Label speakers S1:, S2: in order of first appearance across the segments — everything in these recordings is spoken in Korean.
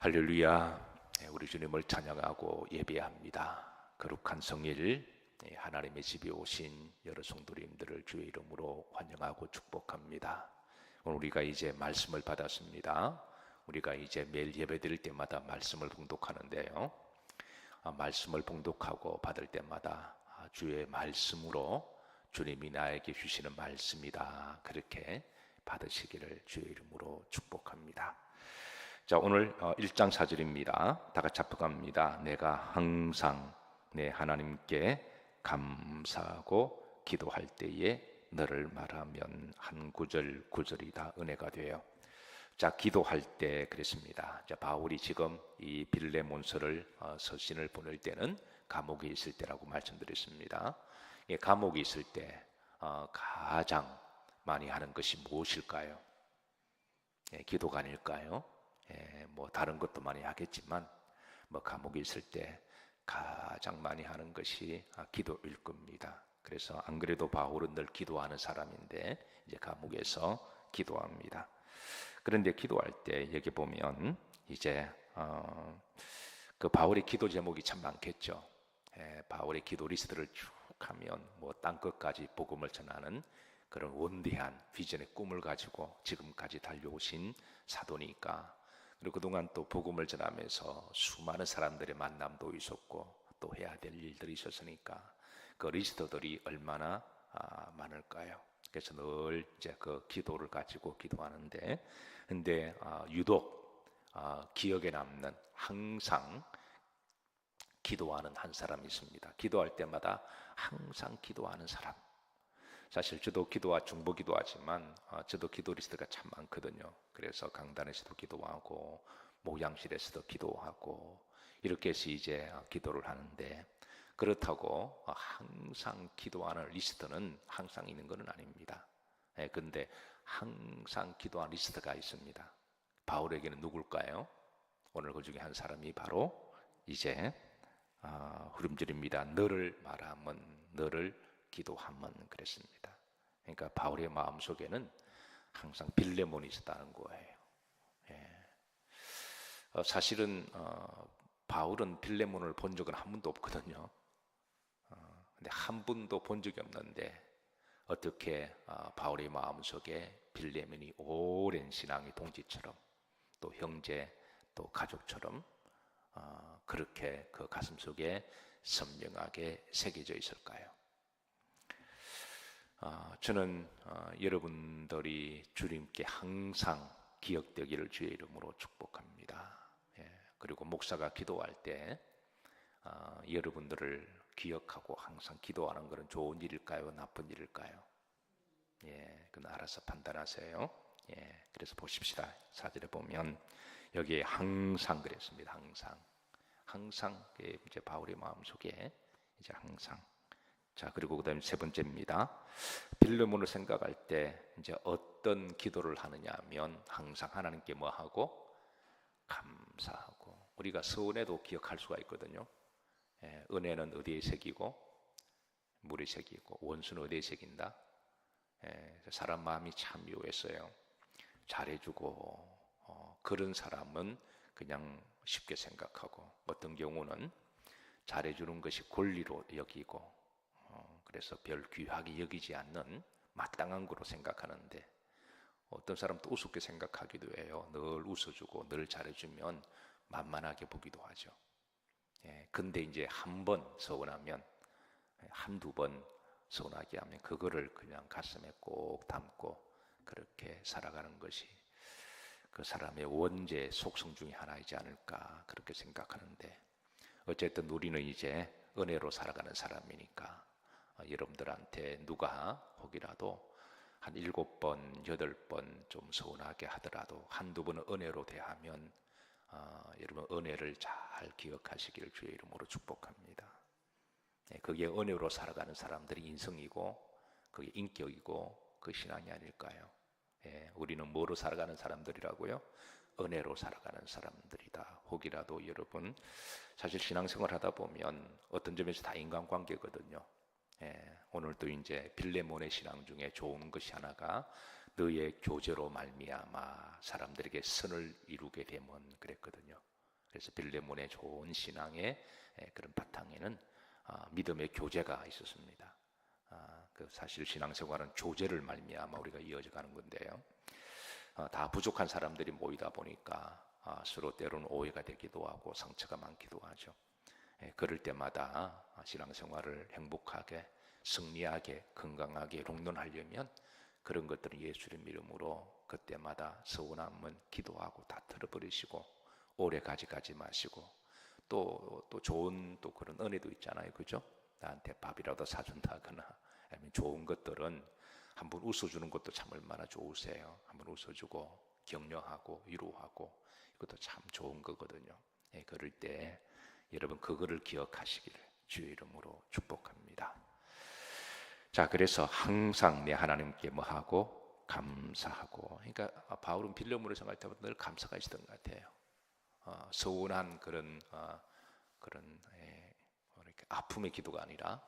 S1: 할렐루야. 우리 주님을 찬양하고 예배합니다. 거룩한 성일, 하나님의 집에 오신 여러 성도님들을 주의 이름으로 환영하고 축복합니다. 오늘 우리가 이제 말씀을 받았습니다. 우리가 이제 매일 예배 드릴 때마다 말씀을 봉독하는데요. 말씀을 봉독하고 받을 때마다 주의 말씀으로 주님이 나에게 주시는 말씀이다, 그렇게 받으시기를 주의 이름으로 축복합니다. 자, 오늘 1장 4절입니다. 다 같이 합독합니다. 내가 항상 내 하나님께 감사하고 기도할 때에 너를 말하면, 한 구절 구절이 다 은혜가 돼요. 자, 기도할 때 그랬습니다. 자, 바울이 지금 이 빌레몬서를 서신을 보낼 때는 감옥에 있을 때라고 말씀드렸습니다. 감옥에 있을 때 가장 많이 하는 것이 무엇일까요? 기도가 아닐까요? 뭐 다른 것도 많이 하겠지만 감옥에 있을 때 가장 많이 하는 것이 기도일 겁니다. 그래서 안 그래도 바울은 늘 기도하는 사람인데 이제 감옥에서 기도합니다. 그런데 기도할 때 여기 보면 이제 그 바울의 기도 제목이 참 많겠죠. 바울의 기도 리스트를 쭉 하면 땅 끝까지 복음을 전하는 그런 원대한 비전의 꿈을 가지고 지금까지 달려오신 사도니까, 그리고 그동안 또 복음을 전하면서 수많은 사람들의 만남도 있었고 또 해야 될 일들이 있었으니까 그 리스트들이 얼마나 많을까요? 그래서 늘 이제 그 기도를 가지고 기도하는데, 근데 유독 기억에 남는, 항상 기도하는 한 사람이 있습니다. 기도할 때마다 항상 기도하는 사람. 사실 저도 중보 기도하지만 저도 기도 리스트가 참 많거든요. 그래서 강단에서도 기도하고 목양실에서도 기도하고 이렇게 해서 이제 기도를 하는데, 그렇다고 항상 기도하는 리스트는 항상 있는 것은 아닙니다. 근데 항상 기도하는 리스트가 있습니다. 바울에게는 누굴까요? 오늘 그 중에 한 사람이 바로 이제 흐름절입니다. 너를 말하면, 너를 기도하면 그랬습니다. 그러니까 바울의 마음속에는 항상 빌레몬이 있었다는 거예요. 사실은 바울은 빌레몬을 본 적은 한 번도 없거든요. 근데 한 번도 본 적이 없는데 어떻게 바울의 마음속에 빌레몬이 오랜 신앙의 동지처럼, 또 형제, 또 가족처럼 그렇게 그 가슴속에 선명하게 새겨져 있을까요? 저는 여러분들이 주님께 항상 기억되기를 주의 이름으로 축복합니다. 그리고 목사가 기도할 때 여러분들을 기억하고 항상 기도하는 것은 좋은 일일까요? 나쁜 일일까요? 그건 알아서 판단하세요. 그래서 보십시다. 4절에 보면 여기에 항상 그랬습니다. 항상 이제 바울의 마음속에 이제 항상. 자, 그리고 그 다음에 세 번째입니다. 빌레몬을 생각할 때 이제 어떤 기도를 하느냐 하면 항상 하나님께 뭐 하고? 감사하고. 우리가 서은에도 기억할 수가 있거든요. 은혜는 어디에 새기고 물에 새기고 원수는 어디에 새긴다? 사람 마음이 참 묘했어요. 잘해주고 그런 사람은 그냥 쉽게 생각하고, 어떤 경우는 잘해주는 것이 권리로 여기고 그래서 별 귀하게 여기지 않는 마땅한 거로 생각하는데, 어떤 사람은 또 우습게 생각하기도 해요. 늘 웃어주고 늘 잘해주면 만만하게 보기도 하죠. 근데 이제 한 번 서운하면, 한두 번 서운하게 하면 그거를 그냥 가슴에 꼭 담고 그렇게 살아가는 것이 그 사람의 원죄 속성 중에 하나이지 않을까, 그렇게 생각하는데, 어쨌든 우리는 이제 은혜로 살아가는 사람이니까 여러분들한테 누가 혹이라도 한 7번, 8번 좀 서운하게 하더라도 한두 번은 은혜로 대하면 여러분 은혜를 잘 기억하시기를 주의 이름으로 축복합니다. 그게 은혜로 살아가는 사람들이 인성이고 그게 인격이고 그 신앙이 아닐까요? 우리는 뭐로 살아가는 사람들이라고요? 은혜로 살아가는 사람들이다. 혹이라도 여러분, 사실 신앙생활 하다 보면 어떤 점에서 다 인간관계거든요. 오늘도 이제 빌레몬의 신앙 중에 좋은 것이 하나가 너의 교제로 말미암아 사람들에게 선을 이루게 되면 그랬거든요. 그래서 빌레몬의 좋은 신앙의 그런 바탕에는 믿음의 교제가 있었습니다. 그 사실 신앙생활은 교제를 말미암아 우리가 이어져 가는 건데요. 다 부족한 사람들이 모이다 보니까 서로 때로는 오해가 되기도 하고 상처가 많기도 하죠. 그럴 때마다 신앙생활을 행복하게, 승리하게, 건강하게 롱런하려면 그런 것들은 예수님 이름으로 그때마다 서운함은 기도하고 다 털어버리시고 오래 가지 마시고 또 좋은 또 그런 은혜도 있잖아요. 그죠? 나한테 밥이라도 사준다거나 아니면 좋은 것들은 한번 웃어주는 것도 참 얼마나 좋으세요. 한번 웃어주고 격려하고 위로하고 이것도 참 좋은 거거든요. 그럴 때 여러분 그거를 기억하시기를 주의 이름으로 축복합니다. 자, 그래서 항상 내 하나님께 뭐하고 감사하고. 그러니까 바울은 빌레몬을 생각할 때마다 늘 감사가 있었던 것 같아요. 서운한 그런 이렇게 아픔의 기도가 아니라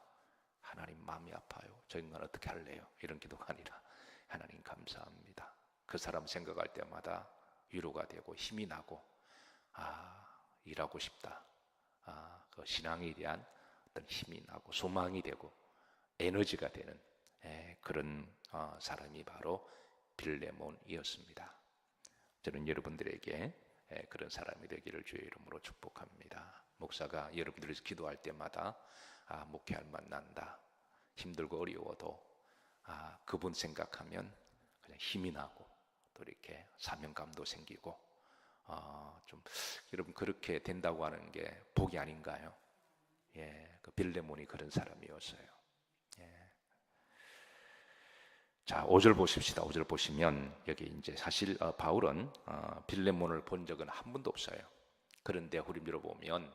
S1: 하나님 마음이 아파요. 저 인간 어떻게 할래요? 이런 기도가 아니라 하나님 감사합니다. 그 사람 생각할 때마다 위로가 되고 힘이 나고 일하고 싶다. 그 신앙에 대한 어떤 힘이 나고 소망이 되고 에너지가 되는 그런 사람이 바로 빌레몬이었습니다. 저는 여러분들에게 그런 사람이 되기를 주의 이름으로 축복합니다. 목사가 여러분들이 기도할 때마다 목회할 만 난다. 힘들고 어려워도 그분 생각하면 그냥 힘이 나고 또 이렇게 사명감도 생기고 좀 여러분 그렇게 된다고 하는 게 복이 아닌가요? 그 빌레몬이 그런 사람이었어요. 자, 5절 보십시다. 5절 보시면 여기 이제 사실 바울은 빌레몬을 본 적은 한 번도 없어요. 그런데 후림으로 보면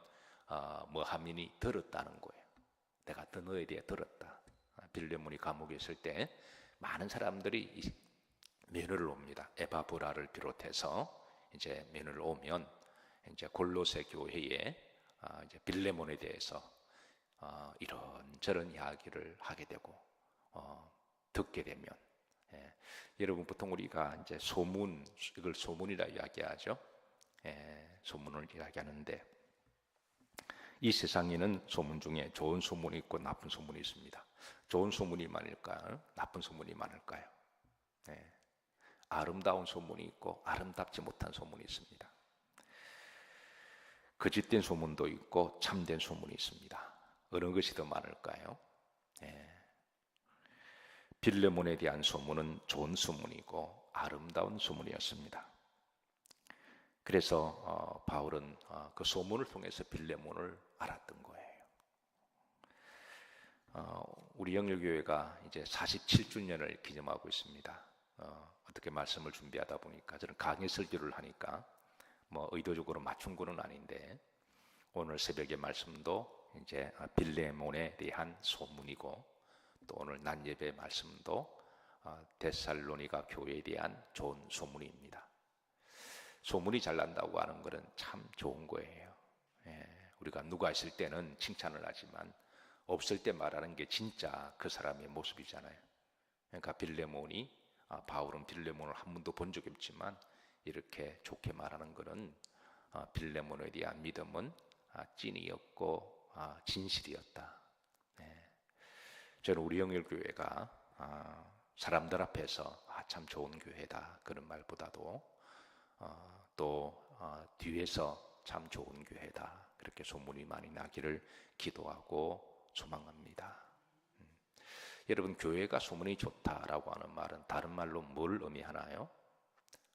S1: 뭐 하민이 들었다는 거예요. 내가 너에 대해 들었다. 빌레몬이 감옥에 있을 때 많은 사람들이 면회를 옵니다. 에바브라를 비롯해서 이제 면회를 오면 이제 골로새 교회에 이제 빌레몬에 대해서 이런저런 이야기를 하게 되고 듣게 되면 여러분 보통 우리가 이제 소문, 이걸 소문이라 이야기하죠. 소문을 이야기하는데 이 세상에는 소문 중에 좋은 소문이 있고 나쁜 소문이 있습니다. 좋은 소문이 많을까요? 나쁜 소문이 많을까요? 아름다운 소문이 있고 아름답지 못한 소문이 있습니다. 거짓된 소문도 있고 참된 소문이 있습니다. 어느 것이 더 많을까요? 빌레몬에 대한 소문은 좋은 소문이고 아름다운 소문이었습니다. 그래서 바울은 그 소문을 통해서 빌레몬을 알았던 거예요. 우리 영일교회가 이제 47주년을 기념하고 있습니다. 어떻게 말씀을 준비하다 보니까 저는 강의 설교를 하니까 뭐 의도적으로 맞춘 거는 아닌데 오늘 새벽의 말씀도 이제 빌레몬에 대한 소문이고 또 오늘 낮 예배 말씀도 데살로니가 교회에 대한 좋은 소문입니다. 소문이 잘 난다고 하는 것은 참 좋은 거예요. 우리가 누가 있을 때는 칭찬을 하지만 없을 때 말하는 게 진짜 그 사람의 모습이잖아요. 그러니까 빌레몬이 바울은 빌레몬을 한 번도 본 적이 없지만 이렇게 좋게 말하는 것은 빌레몬에 대한 믿음은 찐이었고 진실이었다. 저는 우리 영일교회가 사람들 앞에서 참 좋은 교회다 그런 말보다도 또 뒤에서 참 좋은 교회다 그렇게 소문이 많이 나기를 기도하고 소망합니다. 여러분 교회가 소문이 좋다라고 하는 말은 다른 말로 뭘 의미하나요?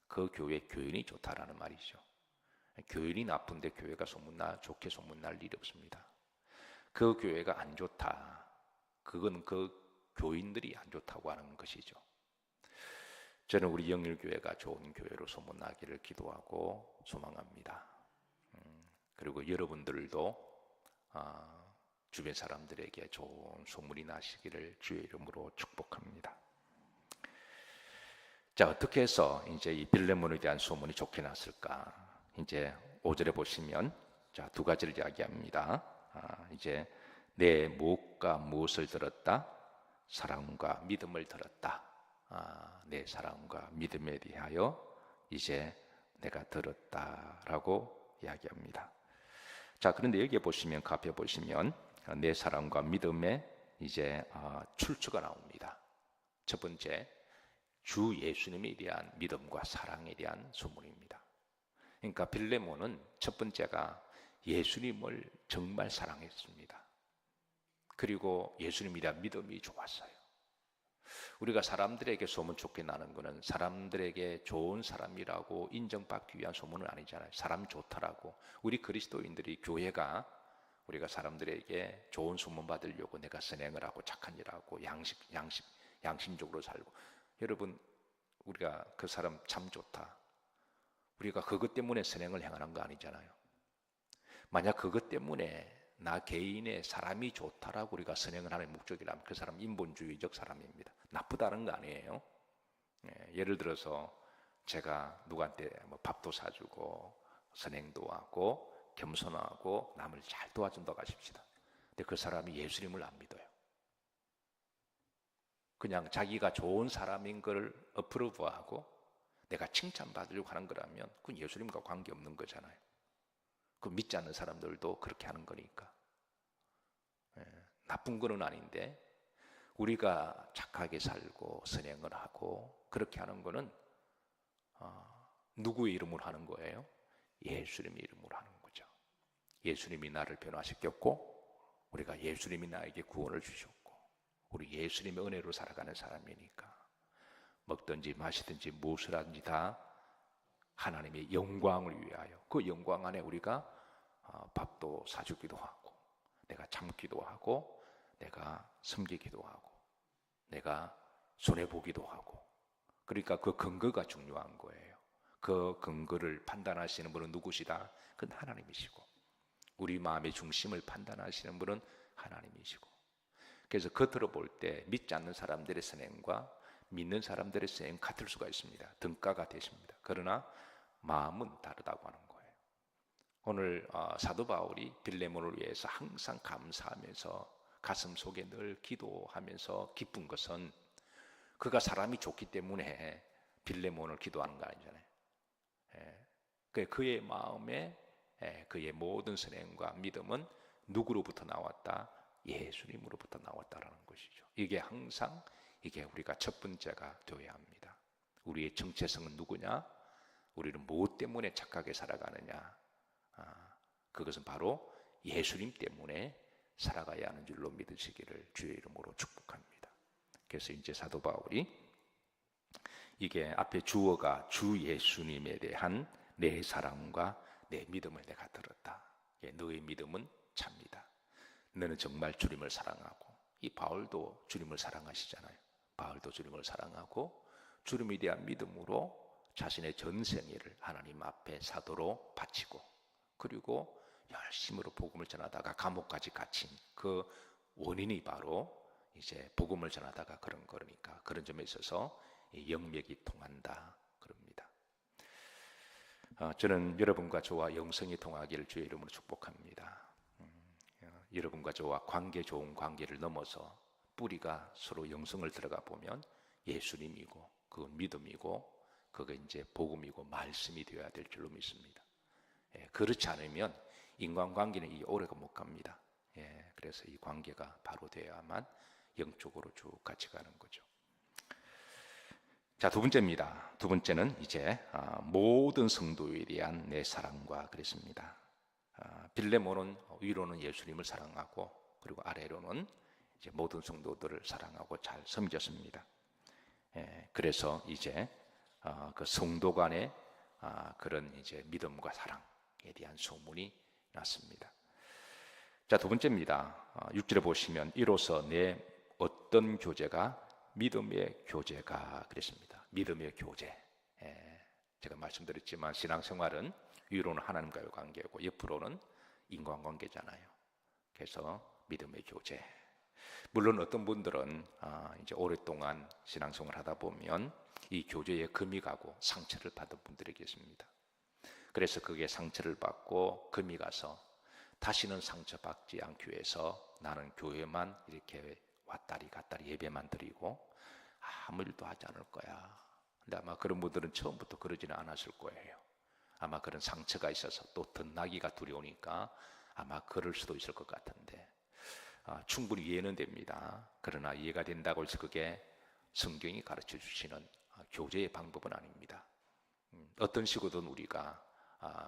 S1: 그 교회 교인이 좋다라는 말이죠. 교인이 나쁜데 교회가 좋게 소문날 일이 없습니다. 그 교회가 안 좋다. 그건 그 교인들이 안 좋다고 하는 것이죠. 저는 우리 영일교회가 좋은 교회로 소문나기를 기도하고 소망합니다. 그리고 여러분들도 주변 사람들에게 좋은 소문이 나시기를 주의 이름으로 축복합니다. 자, 어떻게 해서 이제 이 빌레몬에 대한 소문이 좋게 났을까? 이제 5절에 보시면 자, 두 가지를 이야기합니다. 이제 내 무엇과 무엇을 들었다? 사랑과 믿음을 들었다. 내 사랑과 믿음에 대하여 이제 내가 들었다라고 이야기합니다. 자, 그런데 여기에 보시면, 그 앞에 보시면 내 사랑과 믿음에 이제 출처가 나옵니다. 첫 번째, 주 예수님에 대한 믿음과 사랑에 대한 소문입니다. 그러니까 빌레몬은 첫 번째가 예수님을 정말 사랑했습니다. 그리고 예수님에 대한 믿음이 좋았어요. 우리가 사람들에게 소문 좋게 나는 것은 사람들에게 좋은 사람이라고 인정받기 위한 소문은 아니잖아요. 사람 좋다라고. 우리 그리스도인들이, 교회가 우리가 사람들에게 좋은 소문 받으려고 내가 선행을 하고 착한 일 하고 양심적으로 살고, 여러분, 우리가 그 사람 참 좋다, 우리가 그것 때문에 선행을 행하는 거 아니잖아요. 만약 그것 때문에 나 개인의 사람이 좋다라고 우리가 선행을 하는 목적이라면 그 사람 인본주의적 사람입니다. 나쁘다는 거 아니에요. 예를 들어서 제가 누구한테 밥도 사주고 선행도 하고 겸손하고 남을 잘 도와준다고 하십시다. 근데 그 사람이 예수님을 안 믿어요. 그냥 자기가 좋은 사람인 걸 어프로브하고 내가 칭찬받으려고 하는 거라면 그건 예수님과 관계없는 거잖아요. 그 믿지 않는 사람들도 그렇게 하는 거니까. 나쁜 거는 아닌데 우리가 착하게 살고 선행을 하고 그렇게 하는 거는 누구의 이름으로 하는 거예요? 예수님의 이름으로 하는 거죠. 예수님이 나를 변화시켰고 우리가 예수님이 나에게 구원을 주셨고 우리 예수님의 은혜로 살아가는 사람이니까 먹든지 마시든지 무엇을 하든지 다 하나님의 영광을 위하여, 그 영광 안에 우리가 밥도 사주기도 하고 내가 참기도 하고 내가 섬기기도 하고 내가 손해보기도 하고, 그러니까 그 근거가 중요한 거예요. 그 근거를 판단하시는 분은 누구시다? 그건 하나님이시고 우리 마음의 중심을 판단하시는 분은 하나님이시고, 그래서 겉으로 볼 때 믿지 않는 사람들의 선행과 믿는 사람들의 선행 같을 수가 있습니다. 등가가 되십니다. 그러나 마음은 다르다고 하는 거예요. 오늘 사도 바울이 빌레몬을 위해서 항상 감사하면서 가슴 속에 늘 기도하면서 기쁜 것은 그가 사람이 좋기 때문에 빌레몬을 기도하는 거 아니잖아요. 그의 마음에 그의 모든 선행과 믿음은 누구로부터 나왔다? 예수님으로부터 나왔다라는 것이죠. 이게 항상 우리가 첫 번째가 되어야 합니다. 우리의 정체성은 누구냐? 우리는 무엇 때문에 착하게 살아가느냐? 그것은 바로 예수님 때문에 살아가야 하는 줄로 믿으시기를 주의 이름으로 축복합니다. 그래서 이제 사도 바울이 이게 앞에 주어가 주 예수님에 대한 내 사랑과 내 믿음을 내가 들었다. 너의 믿음은 참이다. 너는 정말 주님을 사랑하고, 이 바울도 주님을 사랑하시잖아요. 바울도 주님을 사랑하고 주님에 대한 믿음으로 자신의 전생애를 하나님 앞에 사도로 바치고 그리고 열심으로 복음을 전하다가 감옥까지 갇힌 그 원인이 바로 이제 복음을 전하다가 그런 거니까 그런 점에 있어서 영맥이 통한다 그럽니다. 저는 여러분과 저와 영성이 통하기를 주의 이름으로 축복합니다. 여러분과 저와 관계 좋은 관계를 넘어서 뿌리가 서로 영성을 들어가 보면 예수님이고 그건 믿음이고 그게 이제 복음이고 말씀이 되어야 될 줄로 믿습니다. 그렇지 않으면 인간관계는 이 오래가 못 갑니다. 그래서 이 관계가 바로 되어야만 영적으로 쭉 같이 가는 거죠. 자, 두 번째입니다. 두 번째는 이제 모든 성도에 대한 내 사랑과 그랬습니다. 빌레몬은 위로는 예수님을 사랑하고 그리고 아래로는 이제 모든 성도들을 사랑하고 잘 섬겼습니다. 그래서 이제 그 성도 간의 그런 이제 믿음과 사랑에 대한 소문이 났습니다. 자, 두 번째입니다. 6절에 보시면 이로써 내 어떤 교제가 믿음의 교제가 그랬습니다. 믿음의 교제. 제가 말씀드렸지만 신앙생활은 위로는 하나님과의 관계고 옆으로는 인간관계잖아요. 그래서 믿음의 교제. 물론 어떤 분들은 이제 오랫동안 신앙생활을 하다 보면 이 교제에 금이 가고 상처를 받은 분들이 계십니다. 그래서 그게 상처를 받고 금이 가서 다시는 상처받지 않기 위해서 나는 교회만 이렇게 왔다리 갔다리 예배만 드리고 아무 일도 하지 않을 거야. 근데 아마 그런 분들은 처음부터 그러지는 않았을 거예요. 아마 그런 상처가 있어서 또 덧나기가 두려우니까 아마 그럴 수도 있을 것 같은데, 충분히 이해는 됩니다. 그러나 이해가 된다고 해서 그게 성경이 가르쳐 주시는 교제의 방법은 아닙니다. 어떤 식으로든 우리가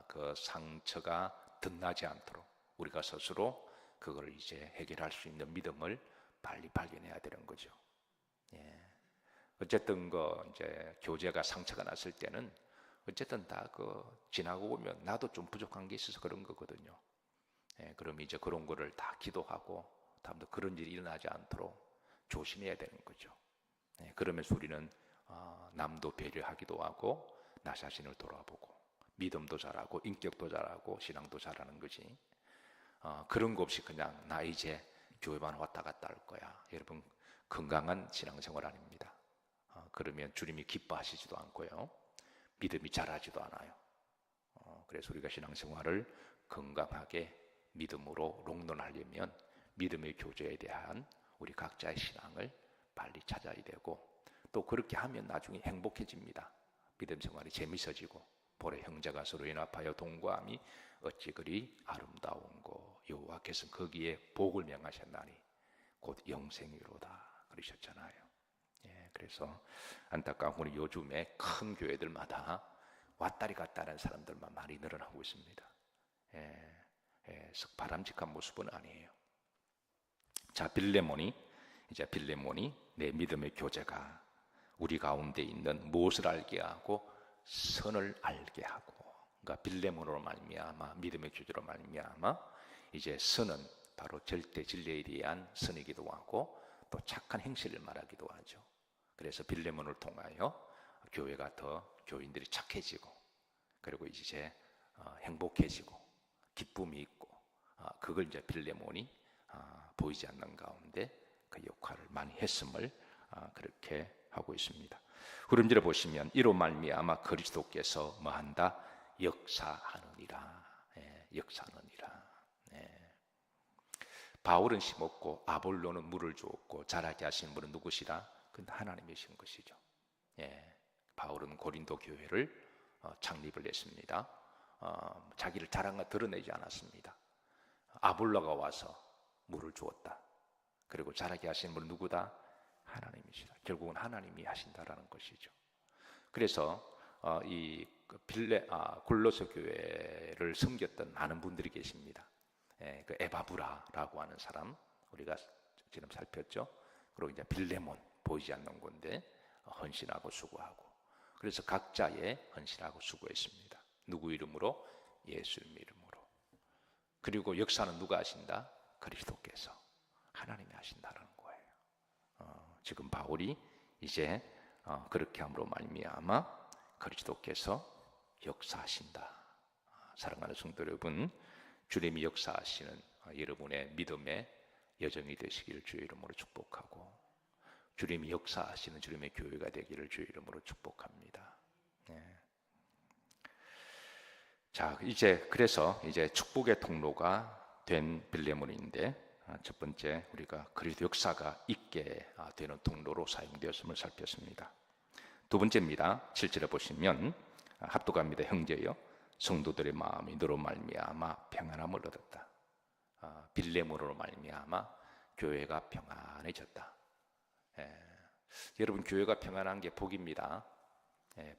S1: 그 상처가 덧나지 않도록 우리가 스스로 그걸 이제 해결할 수 있는 믿음을 빨리 발견해야 되는 거죠. 예. 어쨌든 이제 교제가 상처가 났을 때는 어쨌든 다 지나고 보면 나도 좀 부족한 게 있어서 그런 거거든요. 예, 그럼 이제 그런 거를 다 기도하고 다음부터 그런 일이 일어나지 않도록 조심해야 되는 거죠. 예, 그러면서 우리는 남도 배려하기도 하고 나 자신을 돌아보고 믿음도 잘하고 인격도 잘하고 신앙도 잘하는 거지. 그런 거 없이 그냥 나 이제 교회만 왔다 갔다 할 거야. 여러분, 건강한 신앙생활 아닙니다. 그러면 주님이 기뻐하시지도 않고요. 믿음이 자라지도 않아요. 그래서 우리가 신앙생활을 건강하게 믿음으로 롱런하려면 믿음의 교제에 대한 우리 각자의 신앙을 빨리 찾아야 되고, 또 그렇게 하면 나중에 행복해집니다. 믿음 생활이 재밌어지고 보래 형제가 서로 연합하여 동거함이 어찌 그리 아름다운고 여호와께서 거기에 복을 명하셨나니 곧 영생이로다 그러셨잖아요. 예, 그래서 안타까운 우리 요즘에 큰 교회들마다 왔다리 갔다리 하는 사람들만 많이 늘어나고 있습니다. 썩 바람직한 모습은 아니에요. 자, 빌레몬이 내 믿음의 교제가 우리 가운데 있는 무엇을 알게 하고 선을 알게 하고, 그러니까 빌레몬으로 말미암아 믿음의 교제로 말미암아 이제 선은 바로 절대 진리에 대한 선이기도 하고 또 착한 행실을 말하기도 하죠. 그래서 빌레몬을 통하여 교회가 더 교인들이 착해지고 그리고 이제 행복해지고 기쁨이 있고, 그걸 이제 빌레몬이 보이지 않는 가운데 그 역할을 많이 했음을 그렇게 하고 있습니다. 후렴절에 보시면 이로 말미암아 그리스도께서 뭐한다? 역사하느니라. 역사하느니라. 바울은 심었고 아볼로는 물을 주었고 자라게 하신 분은 누구시라? 그건 하나님이신 것이죠. 바울은 고린도 교회를 창립을 했습니다. 자기를 자랑과 드러내지 않았습니다. 아볼로가 와서 물을 주었다. 그리고 자라게 하신 분은 누구다? 하나님이시다. 결국은 하나님이 하신다라는 것이죠. 그래서 이 골로새 교회를 섬겼던 많은 분들이 계십니다. 그 에바브라라고 하는 사람 우리가 지금 살폈죠. 그리고 이제 빌레몬 보이지 않는 건데 헌신하고 수고하고, 그래서 각자의 헌신하고 수고했습니다. 누구 이름으로? 예수님 이름으로. 그리고 역사는 누가 하신다? 그리스도께서, 하나님이 하신다는 거예요. 지금 바울이 이제 그렇게 함으로 말미암아 그리스도께서 역사하신다. 사랑하는 성도 여러분, 주님이 역사하시는 여러분의 믿음의 여정이 되시기를 주의 이름으로 축복하고, 주님이 역사하시는 주님의 교회가 되기를 주의 이름으로 축복합니다. 자, 그래서 이제 축복의 통로가 된 빌레몬인데, 첫 번째 우리가 그리스도 역사가 있게 되는 통로로 사용되었음을 살폈습니다. 두 번째입니다. 7절에 보시면 합독합니다. 형제여, 성도들의 마음이 너로 말미암아 평안함을 얻었다. 빌레몬으로 말미암아 교회가 평안해졌다. 여러분, 교회가 평안한 게 복입니다.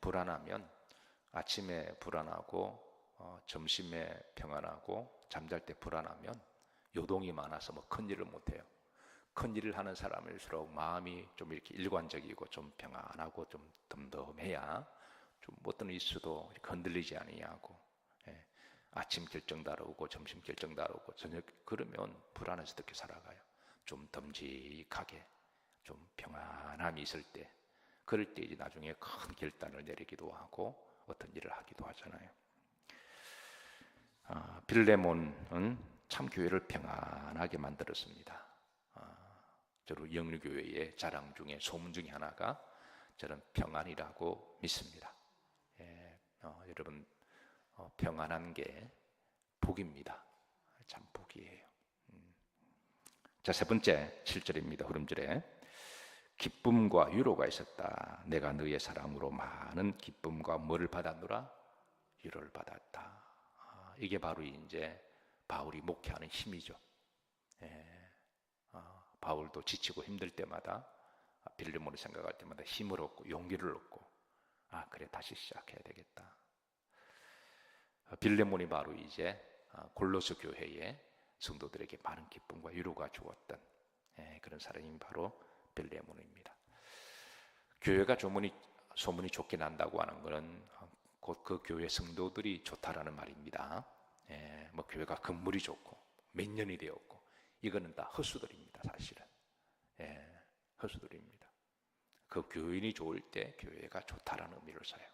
S1: 불안하면 아침에 불안하고 점심에 평안하고 잠잘 때 불안하면 요동이 많아서 큰 일을 못해요. 큰 일을 하는 사람일수록 마음이 좀 이렇게 일관적이고 좀 평안하고 좀 덤덤해야 좀 어떤 일수도 흔들리지 아니하고, 아침 결정 다르고 점심 결정 다르고 저녁 그러면 불안해서 어떻게 살아가요? 좀 듬직하게 좀 평안함이 있을 때, 그럴 때 이제 나중에 큰 결단을 내리기도 하고 어떤 일을 하기도 하잖아요. 빌레몬은 참 교회를 평안하게 만들었습니다. 저로 영리교회의 자랑 중에 소문 중에 하나가 저는 평안이라고 믿습니다. 여러분, 평안한 게 복입니다. 참 복이에요. 자, 세 번째 7절입니다. 후렴절에 기쁨과 위로가 있었다. 내가 너의 사랑으로 많은 기쁨과 뭐를 받았노라? 위로를 받았다. 이게 바로 이제 바울이 목회하는 힘이죠. 예. 바울도 지치고 힘들 때마다 빌레몬을 생각할 때마다 힘을 얻고 용기를 얻고 그래 다시 시작해야 되겠다. 빌레몬이 바로 이제 골로새 교회에 성도들에게 많은 기쁨과 위로가 주었던 그런 사람이 바로 빌레몬입니다. 교회가 소문이 좋게 난다고 하는 것은 곧 그 교회 성도들이 좋다라는 말입니다. 뭐 교회가 건물이 좋고 몇 년이 되었고 이거는 다 헛수들입니다. 사실은 헛수들입니다. 그 교인이 좋을 때 교회가 좋다라는 의미를 써요.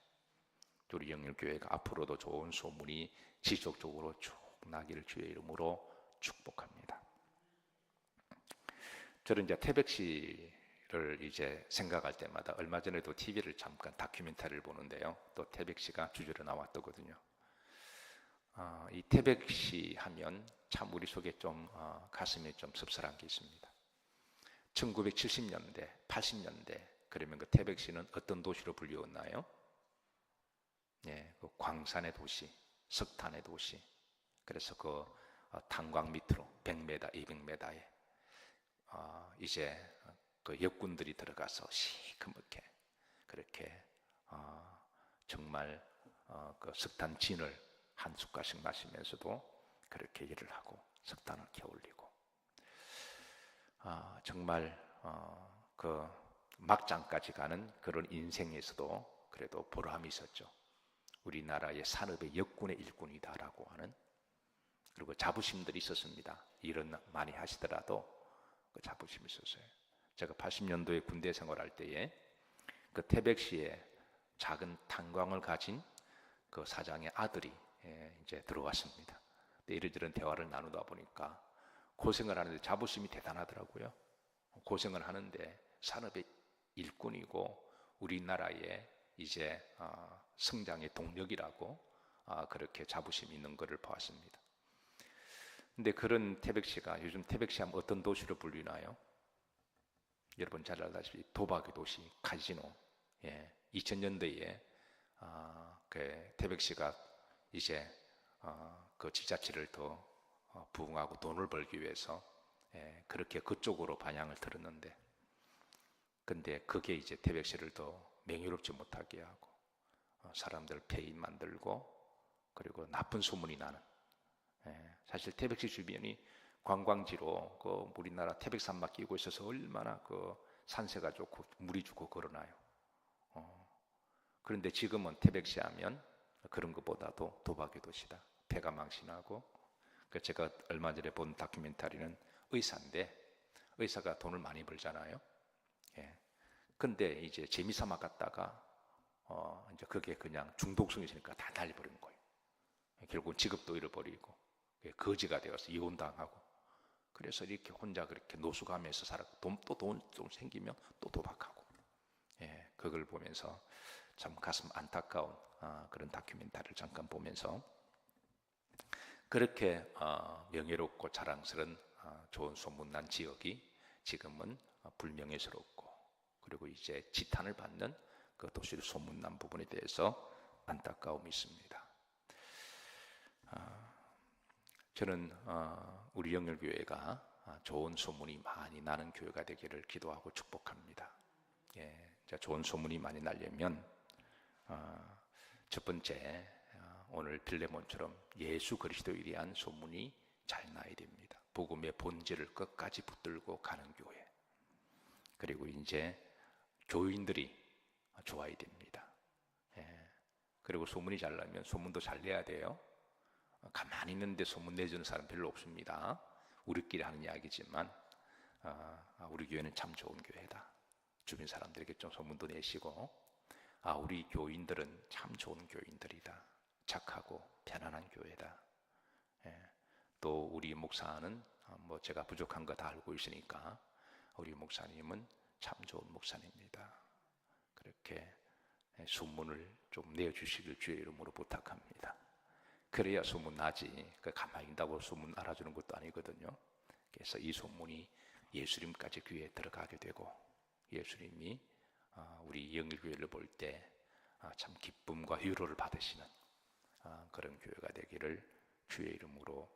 S1: 우리 영일교회가 앞으로도 좋은 소문이 지속적으로 쭉 나기를 주의 이름으로 축복합니다. 저는 이제 태백시를 이제 생각할 때마다 얼마 전에도 TV를 잠깐 다큐멘터리를 보는데요. 또 태백시가 주제로 나왔더거든요. 이 태백시 하면 참 우리 속에 좀 가슴에 좀 씁쓸한 게 있습니다. 1970년대, 80년대 그러면 그 태백시는 어떤 도시로 불리웠나요? 그 광산의 도시, 석탄의 도시. 그래서 그 탄광 밑으로 100m, 200m에 이제 그 역군들이 들어가서 시커멓게 그렇게 정말 그 석탄 진을 한 숟갈씩 마시면서도 그렇게 일을 하고 석탄을 캐올리고 정말 그 막장까지 가는 그런 인생에서도 그래도 보람이 있었죠. 우리나라의 산업의 역군의 일꾼이다라고 하는, 그리고 자부심들이 있었습니다. 일은 많이 하시더라도 그 자부심이 있었어요. 제가 80년도에 군대 생활할 때에 그 태백시에 작은 탄광을 가진 그 사장의 아들이 이제 들어왔습니다. 근데 이런저런 대화를 나누다 보니까 고생을 하는데 자부심이 대단하더라고요. 고생을 하는데 산업의 일꾼이고 우리나라의 이제 성장의 동력이라고 그렇게 자부심이 있는 것을 보았습니다. 근데 그런 태백시가 요즘 태백시 하면 어떤 도시로 불리나요? 여러분 잘 알다시피 도박의 도시, 카지노. 2000년대에 그 태백시가 이제 그 지자체를 더 부흥하고 돈을 벌기 위해서 그렇게 그쪽으로 방향을 틀었는데, 근데 그게 이제 태백시를 더 명예롭지 못하게 하고 사람들 폐인 만들고 그리고 나쁜 소문이 나는, 사실 태백시 주변이 관광지로 그 우리나라 태백산막 끼고 있어서 얼마나 그 산세가 좋고 물이 좋고 그러나요. 그런데 지금은 태백시 하면 그런 것보다도 도박의 도시다, 폐가 망신하고. 제가 얼마 전에 본 다큐멘터리는 의사인데 의사가 돈을 많이 벌잖아요. 근데 이제 재미삼아 갔다가 이제 그게 그냥 중독성이 있으니까 다 날려버리는 거예요. 결국 직업도 잃어버리고 거지가 되어서 이혼당하고, 그래서 이렇게 혼자 그렇게 노숙하면서 살았고 돈 좀 생기면 또 도박하고. 그걸 보면서 참 가슴 안타까운 그런 다큐멘터리를 잠깐 보면서 그렇게 명예롭고 자랑스러운 좋은 소문난 지역이 지금은 불명예스럽고 그리고 이제 지탄을 받는 그 도시의 소문난 부분에 대해서 안타까움이 있습니다. 저는 우리 영열교회가 좋은 소문이 많이 나는 교회가 되기를 기도하고 축복합니다. 좋은 소문이 많이 나려면 첫 번째, 오늘 빌레몬처럼 예수 그리스도에 대한 소문이 잘 나야 됩니다. 복음의 본질을 끝까지 붙들고 가는 교회. 그리고 이제 교인들이 좋아야 됩니다. 그리고 소문이 잘 나면 소문도 잘 내야 돼요. 가만히 있는데 소문 내주는 사람 별로 없습니다. 우리끼리 하는 이야기지만 우리 교회는 참 좋은 교회다. 주변 사람들에게 좀 소문도 내시고, 우리 교인들은 참 좋은 교인들이다. 착하고 편안한 교회다. 또 우리 목사는 뭐 제가 부족한 거 다 알고 있으니까 우리 목사님은 참 좋은 목사님입니다. 그렇게 소문을 좀 내주시길 주의 이름으로 부탁합니다. 그래야 소문 나지. 가만히 있다고 소문 알아주는 것도 아니거든요. 그래서 이 소문이 예수님까지 귀에 들어가게 되고 예수님이 우리 영일교회를 볼 때 참 기쁨과 위로를 받으시는 그런 교회가 되기를 주의 이름으로